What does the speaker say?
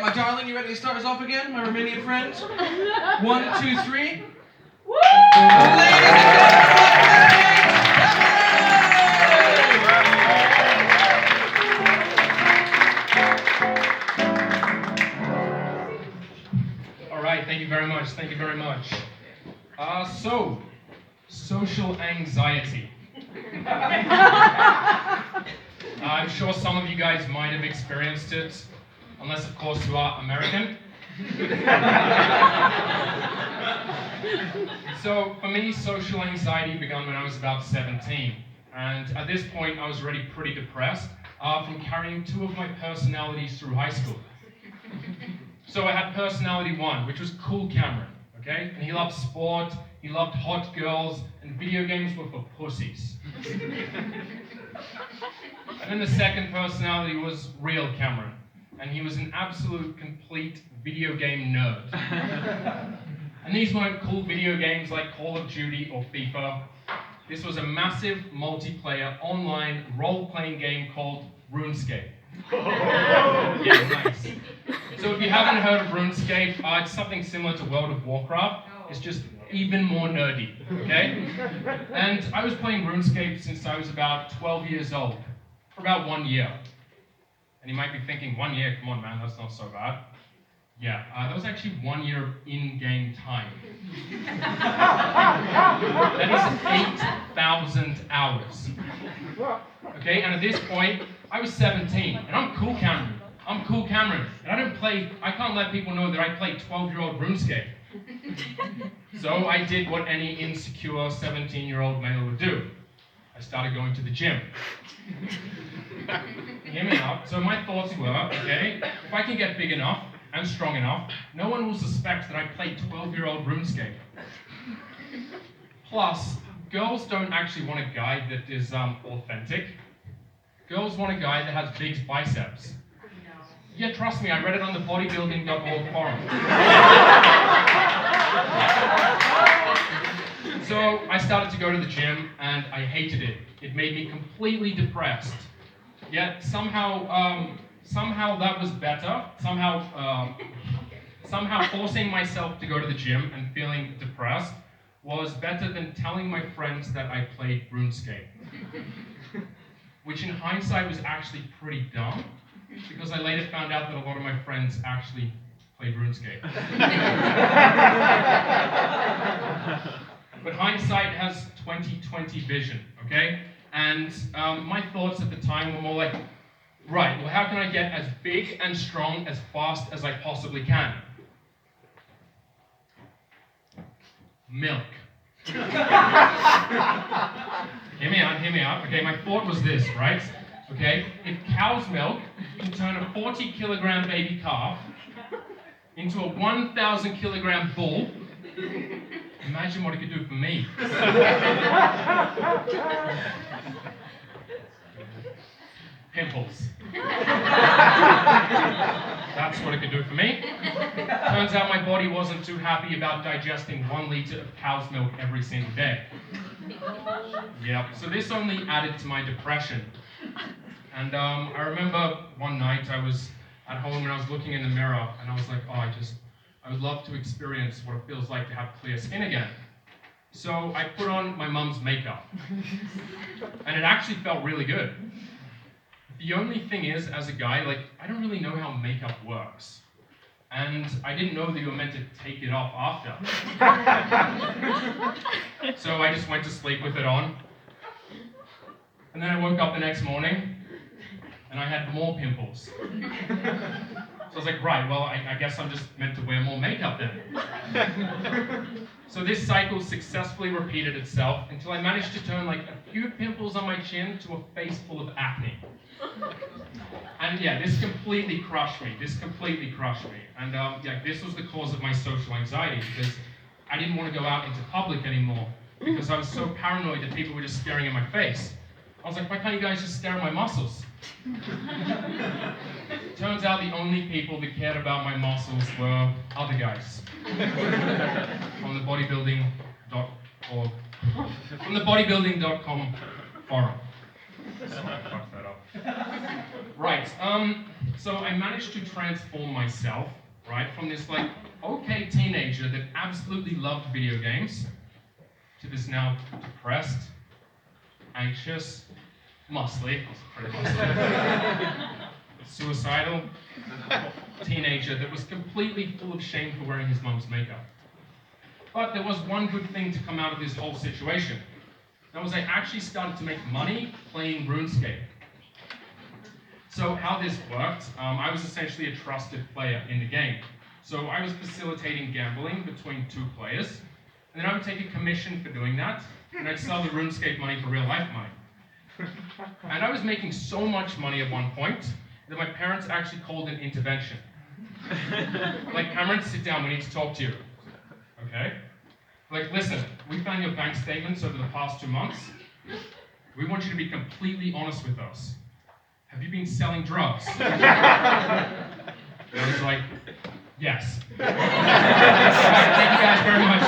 my darling, you ready to start us off again, my Romanian friends? 1, 2, 3. Woo! Ladies and gentlemen, All right, thank you very much. Thank you very much. Social anxiety. I'm sure some of you guys might have experienced it, unless of course you are American. So for me, social anxiety began when I was about 17. And at this point, I was already pretty depressed from carrying 2 of my personalities through high school. So I had personality 1, which was Cool Cameron, okay? And he loved sport, he loved hot girls, and video games were for pussies. And then the second personality was Real Cameron, and he was an absolute, complete video game nerd. And these weren't cool video games like Call of Duty or FIFA. This was a massive multiplayer online role-playing game called RuneScape. Yeah, nice. So if you haven't heard of RuneScape, it's something similar to World of Warcraft. It's just even more nerdy, okay? And I was playing RuneScape since I was about 12 years old, for about 1 year. And you might be thinking, 1 year, come on man, that's not so bad. Yeah, that was actually 1 year of in-game time. That is 8,000 hours. Okay, and at this point, I was 17, and I'm Cool Cameron. I'm Cool Cameron, and I can't let people know that I play 12-year-old RuneScape. So I did what any insecure 17-year-old male would do. I started going to the gym. Hear me out. So my thoughts were, okay, if I can get big enough and strong enough, no one will suspect that I played 12-year-old RuneScape. Plus, girls don't actually want a guy that is authentic. Girls want a guy that has big biceps. Yeah, trust me, I read it on the bodybuilding.org forum. So I started to go to the gym, and I hated it. It made me completely depressed. Yet somehow that was better. Somehow forcing myself to go to the gym and feeling depressed was better than telling my friends that I played RuneScape. Which in hindsight was actually pretty dumb, because I later found out that a lot of my friends actually played RuneScape. But hindsight has 20/20 vision, okay? And my thoughts at the time were more like, right, well how can I get as big and strong as fast as I possibly can? Milk. Hear me out. Okay, my thought was this, right? Okay, if cow's milk can turn a 40-kilogram baby calf into a 1,000-kilogram bull, imagine what it could do for me. Pimples. That's what it could do for me. Turns out my body wasn't too happy about digesting 1 liter of cow's milk every single day. Yeah, so this only added to my depression. And I remember one night I was at home and I was looking in the mirror and I was like, oh, I would love to experience what it feels like to have clear skin again. So I put on my mum's makeup. And it actually felt really good. The only thing is, as a guy, like, I don't really know how makeup works. And I didn't know that you were meant to take it off after. So I just went to sleep with it on. And then I woke up the next morning, and I had more pimples. So I was like, right, well, I guess I'm just meant to wear more makeup then. So this cycle successfully repeated itself until I managed to turn like a few pimples on my chin to a face full of acne. And yeah, this completely crushed me. And yeah, this was the cause of my social anxiety, because I didn't want to go out into public anymore because I was so paranoid that people were just staring at my face. I was like, why can't you guys just stare at my muscles? Turns out the only people that cared about my muscles were other guys. From the bodybuilding.com forum. Sorry, I fucked that up. Right, so I managed to transform myself, right, from this like okay teenager that absolutely loved video games to this now depressed, anxious, muscly, pretty muscly, suicidal teenager that was completely full of shame for wearing his mum's makeup. But there was one good thing to come out of this whole situation. That was I actually started to make money playing RuneScape. So how this worked, I was essentially a trusted player in the game. So I was facilitating gambling between two players, and then I would take a commission for doing that, and I'd sell the RuneScape money for real life money. And I was making so much money at one point that my parents actually called an intervention. Like, Cameron, sit down, we need to talk to you. Okay? Like, listen, we found your bank statements over the past 2 months. We want you to be completely honest with us. Have you been selling drugs? I was like, yes. Thank you guys very much.